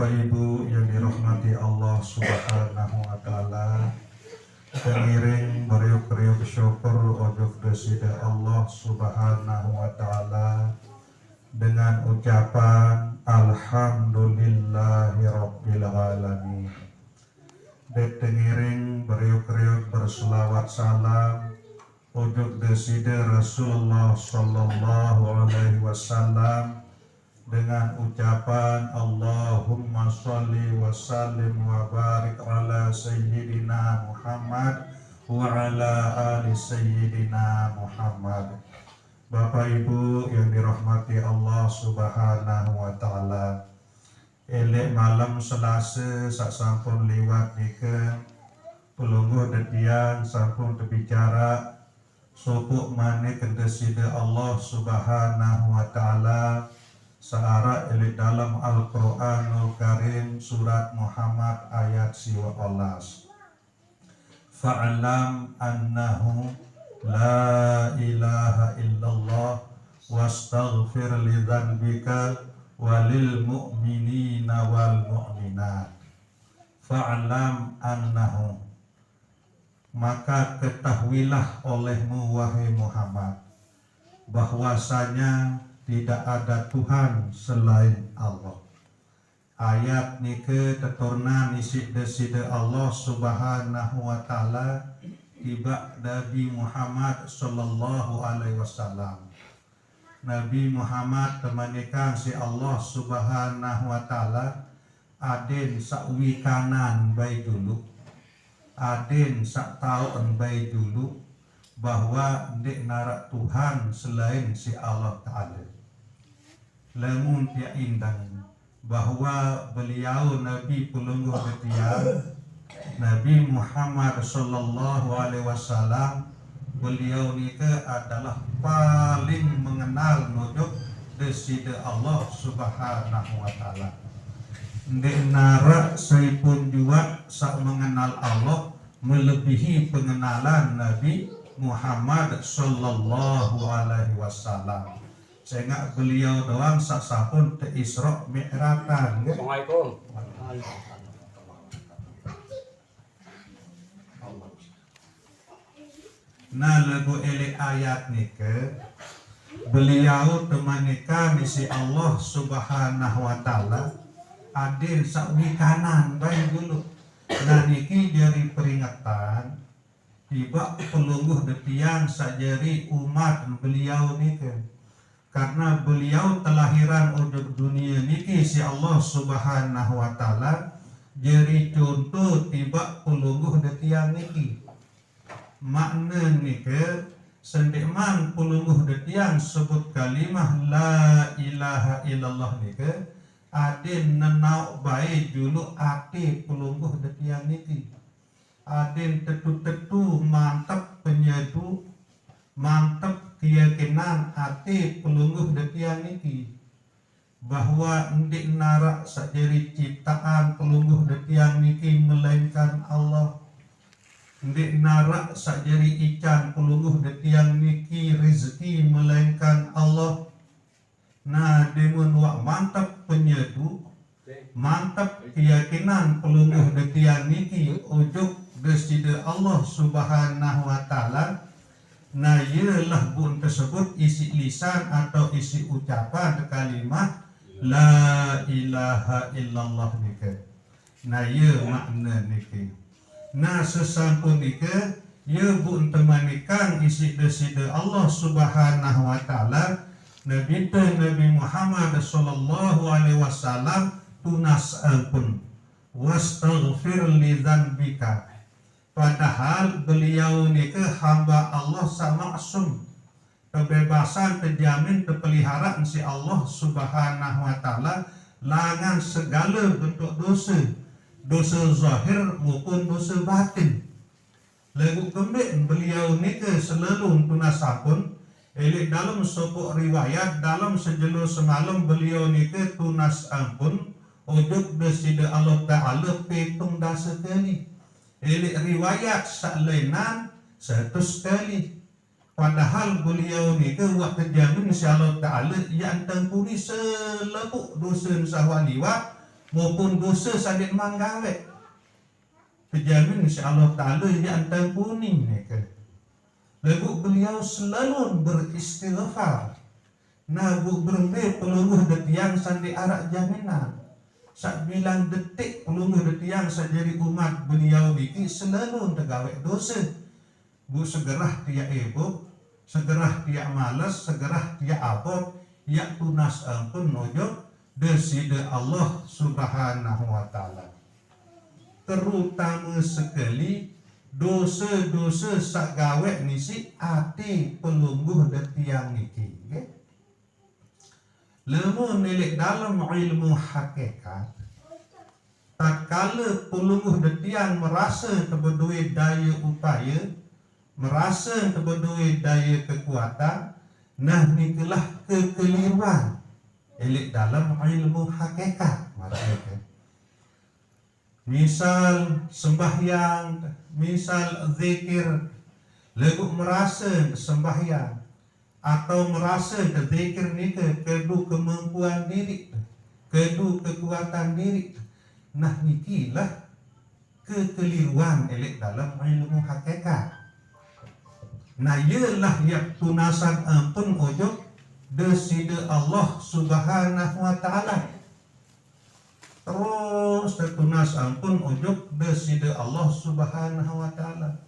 Bapak Ibu yang dirahmati Allah Subhanahu wa taala, pengiring beriuk-riuk syukur ojok desida Allah Subhanahu wa taala dengan ucapan alhamdulillahi rabbil alamin. Pengiring beriuk-riuk berselawat salam ojok desida Rasulullah sallallahu alaihi wasallam dengan ucapan Allahumma sholli wa sallim wa barik ala sayyidina Muhammad wa ala ali sayyidina Muhammad. Bapak Ibu yang dirahmati Allah Subhanahu wa taala, elek malam Selasa sak sampun liwat nika pelungguh detian sampun terbicara sopuk mane kendesida Allah Subhanahu wa taala searah elit dalam Al-Quranul Karim surat Muhammad ayat 11. Fa'alam annahu la ilaha illallah wastaghfir li dzanbika walil mu'minina wal mu'minat. Fa'alam annahu, maka ketahuilah olehmu wahai Muhammad bahwasanya tidak ada Tuhan selain Allah. Ayat nike teturna nisik deside Allah Subhanahu wa taala tiba Nabi Muhammad sallallahu alaihi wasallam. Nabi Muhammad temanikan si Allah Subhanahu wa taala aden sakwi kanan baik dulu, aden sak taun baik dulu bahwa ndek narak Tuhan selain si Allah Ta'ala. Lamun dia indang bahwa beliau Nabi pelungguh ketiak Nabi Muhammad sallallahu alaihi wasallam, beliau nika adalah paling mengenal nujuk desida Allah Subhanahu wa taala. Ndek narak saipun juga sak mengenal Allah melebihi pengenalan Nabi Muhammad sallallahu alaihi wasallam. Sehingga beliau doang saksapun te Isra Mi'ratan. Assalamualaikum. Nah lagu ele ayat nike beliau temanikan isi Allah Subhanahu wa taala adil sakwi kanan baik dulu. Nah niki dari peringatan tiba pelungguh detian sajari umat beliau nike, karena beliau telahiran untuk dunia niki si Allah Subhanahu wa taala jadi contoh tiba pelungguh detian niki. Makna niki sendeman pelungguh detian sebut kalimah la ilaha illallah niki adin nenau baik dulu ati pelungguh detian niki. Adin tetu-tetu mantap penyedu, mantap keyakinan hati pelungguh detian niki bahwa ndik narak sajari ciptaan pelungguh detian niki melainkan Allah. Ndik narak sajari ikan pelungguh detian niki rezeki melainkan Allah. Nah dengan wak mantap penyedu, mantap keyakinan pelungguh detian niki ujuk desida Allah Subhanahu wa taala. Nah ialah bun tersebut isi lisan atau isi ucapan kalimah la ilaha illallah nike. Nah ia makna nike. Nah sesampun nike ia bun temanikan isi desida Allah Subhanahu wa taala Nabi Muhammad sallallahu alaihi wasallam tunas ampun wastaghfir li dzanbika. Padahal beliau ni ke hamba Allah maksum, kebebasan terjamin terpelihara si Allah Subhanahu wa taala langan segala bentuk dosa, dosa zahir maupun dosa batin. Lagu kembali beliau ni ke selalu tunasapun elik dalam sebuah riwayat dalam sejelo semalam beliau ni ke tunas ampun ujuk desida Allah Ta'ala petung dasa kali. Elik riwayat saklainan 100 kali. Padahal beliau ni ke waktu jamin insya Allah Ta'ala yang tempuri selebuk dosa sahwa liwat maupun dosa sadit manggawe terjamin insya-Allah taala dia antang kuning ke. Lagu beliau selalu beristighfar. Nabu berembe pelungguh detiang sandi arak jaminan. Sak bilang detik pelungguh detiang sajadi umat beliau diki selalu tegawe dosa. Bu segerah dia ibu, segerah dia malas, segerah dia abot, ya tunas ampun ojo deside Allah Subhanahu wa taala. Terutama sekali dosa-dosa sak gawe nisi ati pelungguh detiang niki. Lemu nilik dalam ilmu hakikat, tatkala pelungguh detiang merasa terberdua daya upaya, merasa terberdua daya kekuatan, nah nikulah kekeliruan elik dalam ilmu hakikat. Misal sembahyang, misal zikir, lagu merasa sembahyang atau merasa zikir ni kedu kemampuan diri, kedu kekuatan diri. Nah nikilah kekeliruan elik dalam ilmu hakikat. Nah ialah yang tunasan ampun ojo deside Allah Subhanahu wa taala. Terus tertunas ampun ojo deside Allah Subhanahu wa taala.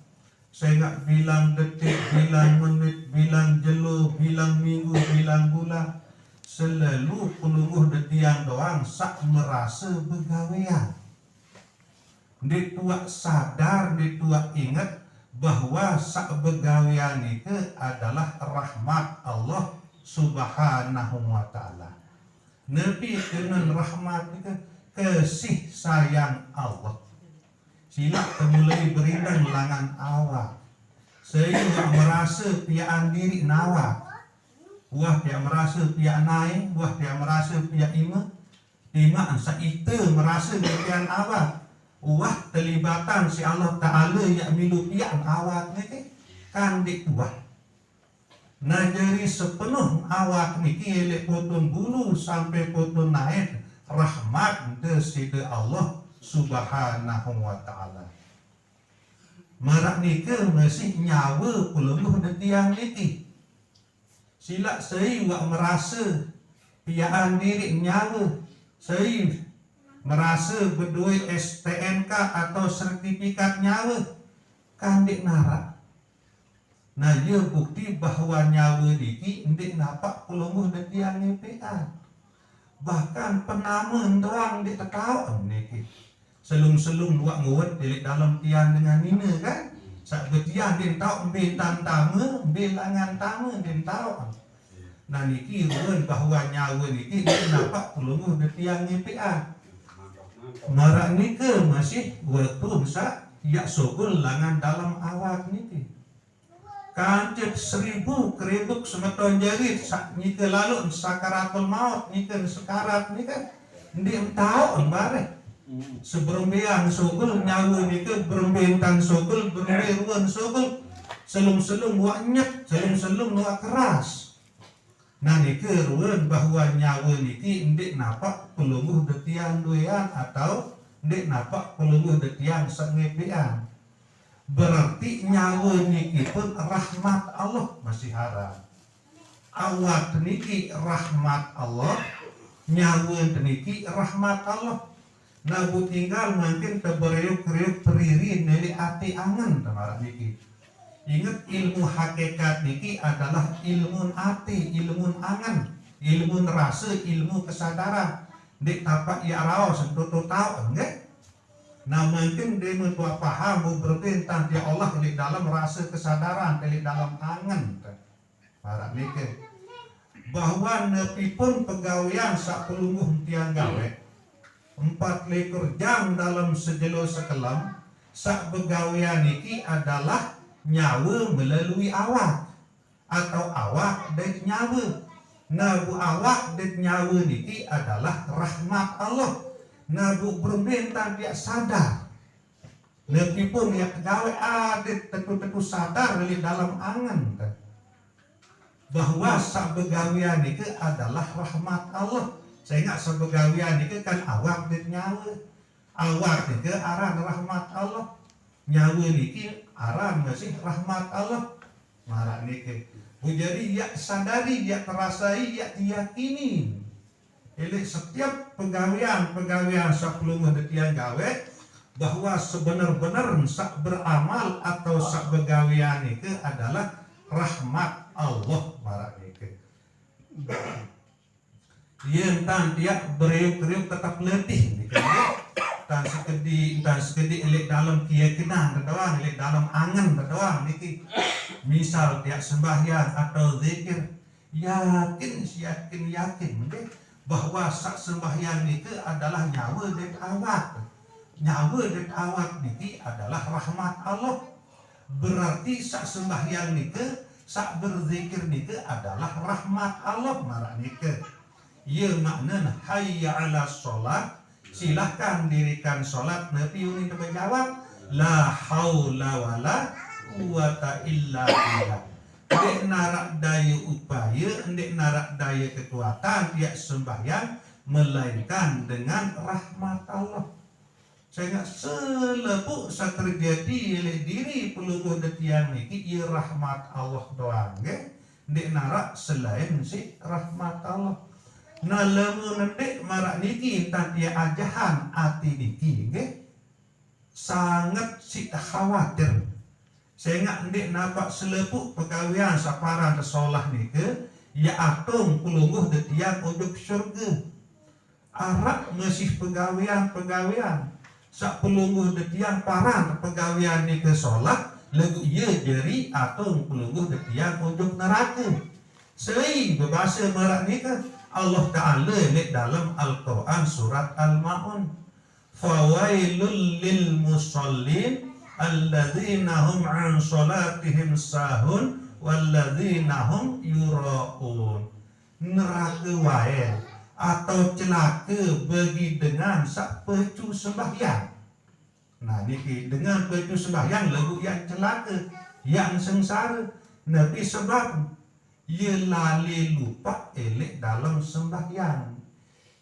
Saya nggak bilang detik, bilang menit, bilang jelo, bilang minggu, bilang bulan. Selalu pelungguh detiang doang sak merasa begawean. Dia tua sadar, dia tua ingat bahwa sak begawean itu adalah rahmat Allah Subhanahu wa taala. Nabi kenal rahmat itu kasih sayang Allah. Silap temulai berindang langan awak. Saya merasa piaan diri nawak. Wah dia merasa piaan naik, wah dia merasa piaan ima sa itu merasa piaan awak. Wah terlibatan si Allah Ta'ala yang milu piaan awak ni kan dikuah. Nah jadi sepenuh awak ni elek potong bulu sampai potong naik rahmat deside Allah Subhanahu wa taala. Marak nika masih nyawa pelungguh detiang niki. Silak saya wak merasa piaan diri nyawa. Saya merasa berdua STNK atau sertifikat nyawa. Kandik narak. Nah ia bukti bahawa nyawa niki ndik napak pelungguh detiang nipian. Bahkan penaman doang ditekau niki. Selung-selung buat nguat di dalam tian dengan ini kan. Saat betian dia tahu ambil tantama, ambil langan tama dia tahu. Nah niki ruan bahawa nyawa niki dia nampak pelungguh di tiang nyipian. Marak nika masih waktu besar ya sogul langan dalam awak niki. Kancet 1000 keribuk semeton jari nika lalu sakaratul maut nika sekarat nika. Dia tahu bareh. Seberembian sogul nyawa ni ke berembintan sogul berembian sogul selum-selum wanyat selum-selum wak keras. Nah ni ke ruan bahawa nyawa ni ki ndik napak pelungguh detiang duian atau ndik napak pelungguh detiang sengepian. Berarti nyawa ni ki pun rahmat Allah masih haram. Awak niki rahmat Allah, nyawa niki rahmat Allah. Nabu tinggal mungkin terberiuk-riuk periri neli ati angan tamarak niki. Ingat ilmu hakikat niki adalah ilmu ati, ilmu angan, ilmu rasa, ilmu kesadaran. Dek tapak ya rao sentuh tahu enggak? Nah mungkin dia mentua paham berpintan dia Allah di dalam rasa kesadaran, di dalam angan. Tamarak niki. Bahwa nepi pun pegawaian sak pelungguh tiang gawe. 4 jam dalam sejelo sekelam sak begawian niki adalah nyawa melalui awak atau awak dan nyawa. Nabu awak dan nyawa niki adalah rahmat Allah. Nabu berbentan dia sadar. Lebih pun ya gawe adet tentu-tentu sadar di dalam angan bahwa sak begawian niki adalah rahmat Allah. Saya ingat sebegawian ni kan awak dia nyawa. Awak ni ke aran rahmat Allah. Nyawa ni ke aran masih rahmat Allah. Marah ni ke. Jadi dia sadari, dia terasai, dia diyakini. Jadi setiap pegawaian sebelum detian gawe bahwa sebenar-benar sak beramal atau sak begawian itu adalah rahmat Allah marah itu. Yang tan tiap beriuk-riuk tetap letih ni kan. Tan sekedi elek dalam keyakinan doang, elek dalam angan doang niki. Misal tiap sembahyang atau zikir yakin deh bahwa sak sembahyang itu adalah nyawa dan awak. Nyawa dan awak niki adalah rahmat Allah. Berarti sak sembahyang niki, sak berzikir niki adalah rahmat Allah marah niki. Ya makna hayya ala sholat, silahkan dirikan sholat. Nabi ini menjawab la haula wala quwata illa billah. Ndek narak daya upaya, ndek narak daya kekuatan tiap sembahyang melainkan dengan rahmat Allah. Saya ingat selepuk sa terjadi oleh diri peluluh detian niki ia rahmat Allah doang ke. Ndek narak selain si rahmat Allah. Nah lamun ndek marak niki tantia ajahan ati niki ke. Sangat si khawatir. Saya ingat ndek nampak selepuk pegawaian saparan sekolah niki ya atung peluluh detian untuk syurga. Arak masih pegawaian sak pelungguh detiang paran pegawaian ni ke solat lagu ia jeri atau pelungguh detiang untuk neraka. Sei berbahasa merak ni ke Allah Ta'ala lek dalam Al-Quran surat Al-Ma'un. Fawailul lil musallin alladzina hum an salatihim sahun walladzina hum yura'un. Neraka wae atau celaka bagi dengan sak pecu sembahyang. Nah niki dengan pecu sembahyang lagu yang celaka, yang sengsara. Nabi sebab ia lali lupa elek dalam sembahyang.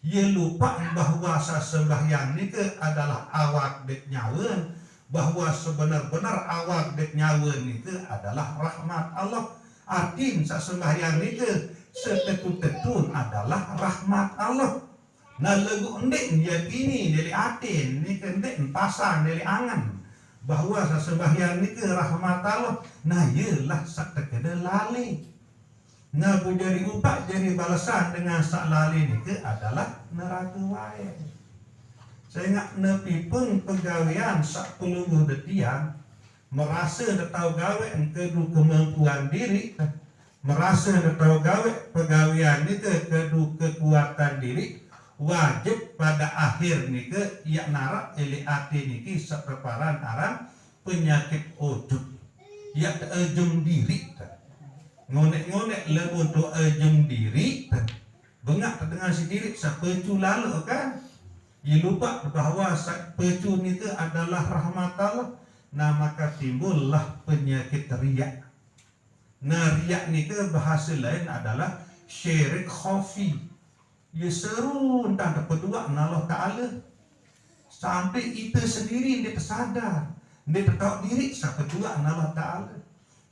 Ia lupa bahawa sembahyang ni ke adalah awak dek nyawa, bahawa sebenar-benar awak dek nyawa ni ke adalah rahmat Allah. Artin sak sembahyang ni ke setetu-tetun adalah rahmat Allah. Nah lagu endek yakini dari atin ni kendek pasang dari angan bahwa sembahyang ni ke rahmat Allah. Nah ialah sak terkena lali. Nah jadi upak jadi balasan dengan sak lali ni ke adalah neraka wae. Saya ingat nepi pun pegawaian sak pelungguh detiang merasa dah tahu gawe kedu kemampuan diri, merasa dah tahu gawe pegawaian ni kedu kekuatan diri, wajib pada akhir ni ke ia narak eli ati ni ki sepreparan aran penyakit ujub. Ia terjum diri, ngonek-ngonek lebih untuk terjum diri, bengak dengan si diri sepecu lalu kan, ia lupa bahawa sepecu ni ke adalah rahmat Allah. Nah maka timbullah penyakit riak. Nah riak ni ke bahasa lain adalah syirik khafi. Ia seru entah dapat dua Allah Ta'ala. Sampai kita sendiri dia tersadar. Dia tahu diri siapa dua Allah Ta'ala.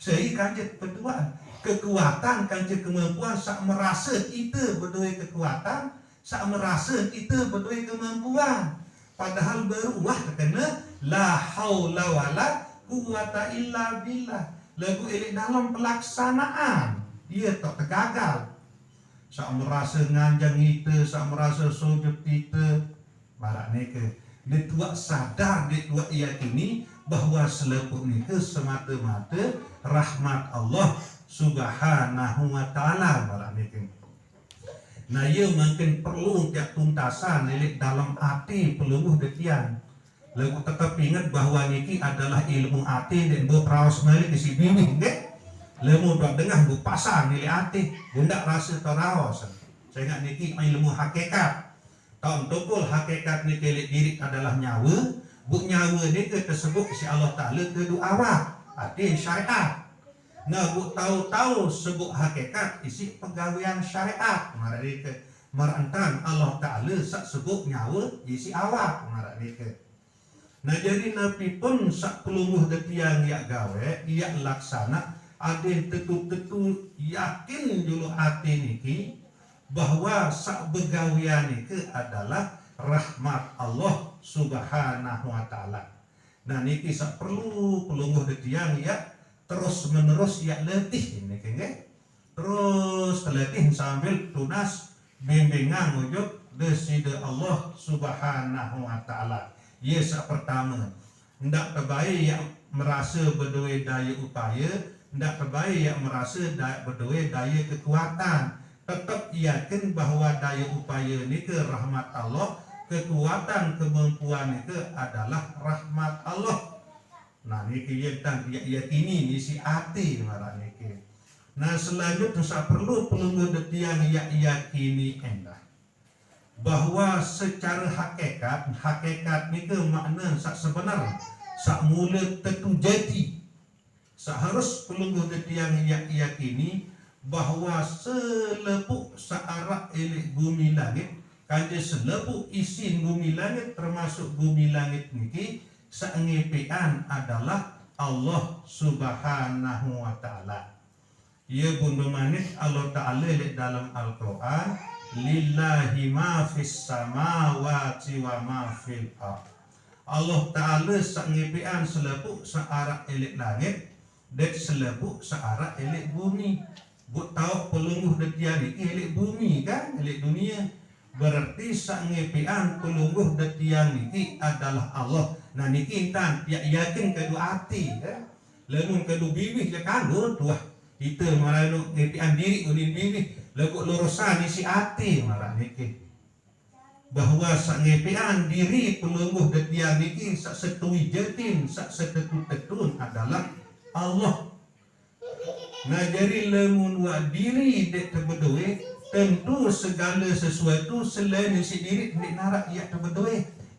Sehingga kanjut berdua kekuatan kanjut kemampuan sak merasa kita berdua kekuatan, sak merasa kita berdua kemampuan. Padahal beruah terkena la haula wala quwata illa billah. Lagu elik dalam pelaksanaan ia tak tergagal. Sak merasa nganjang kita, sak merasa sujud kita. Barak ni ke dia tuak sadar, dia tuak yakini bahawa selepuk ni ke semata-mata rahmat Allah Subhanahu wa ta'ala. Barak ni ke nah ia makin perlu tiap tuntasan elik dalam hati peluluh detian. Lagu tetap ingat bahawa niki adalah ilmu hati dan berperawas malik isi bini ke. Lemu buat dengar bu pasang nilai hati, bunda rasa terawas. Saya ingat niki ilmu hakikat. Tahun tukul hakikat niki elik diri adalah nyawa. Bu nyawa ni ke tersebut si Allah Ta'ala kedu awak. Hati syariat. Nah bu tahu-tahu sebut hakikat isi pegawaian syariat. Mari ke Merantan Allah Ta'ala sak sebut nyawa isi awak marak nika. Nah jadi Nabi pun sak pelungguh detiang yak gawe yak laksana adin tetu-tetu yakin dulu hati niki bahwa sak begawian niki adalah rahmat Allah Subhanahu wa Ta'ala. Nah niki sak perlu pelungguh detiang yak terus menerus yak letih niki nggih. Terus letih sambil tunas bimbingan wujud deside Allah Subhanahu wa Ta'ala. Yes, pertama, ndak terbaik yang merasa berdua daya upaya, ndak terbaik yang merasa berdua daya kekuatan. Tetap yakin bahwa daya upaya ini ke rahmat Allah, kekuatan kemampuan itu adalah rahmat Allah. Nah, niki yang yakini ni si hati marah niki. Nah selanjutnya saya perlu pelungguh detiang yakini endah bahwa secara hakikat ni ke makna sak sebenar sak mula tentu jadi seharus pelungguh detiang yakini bahwa selepuk searah elek bumi langit kanja selepuk isin bumi langit termasuk bumi langit niki sangepean adalah Allah Subhanahu wa Ta'ala. Ya bundu manik Allah Ta'ala dalam Al-Quran lillahi ma fis samawati wa ma fil ardh. Allah Ta'ala sangepean selepuk searah elek langit dan selepuk searah elek bumi. Buat tahu pelungguh detian ini elek bumi kan, elek dunia. Berarti sangepean pelungguh detian ini adalah Allah. Nah niki intan yakin kedua hati kan. Lemun kedua bibih ya kan tuah. Kita malah ngepian diri unin bibih lekuk lurusan isi hati malah niki. Bahwa sak ngepian diri pelungguh detian niki sak setui jetin sak setetu-tetun adalah Allah. Nah jadi lemun wa diri dek terbedoe tentu segala sesuatu selain isi diri dek narak ia terbedoe.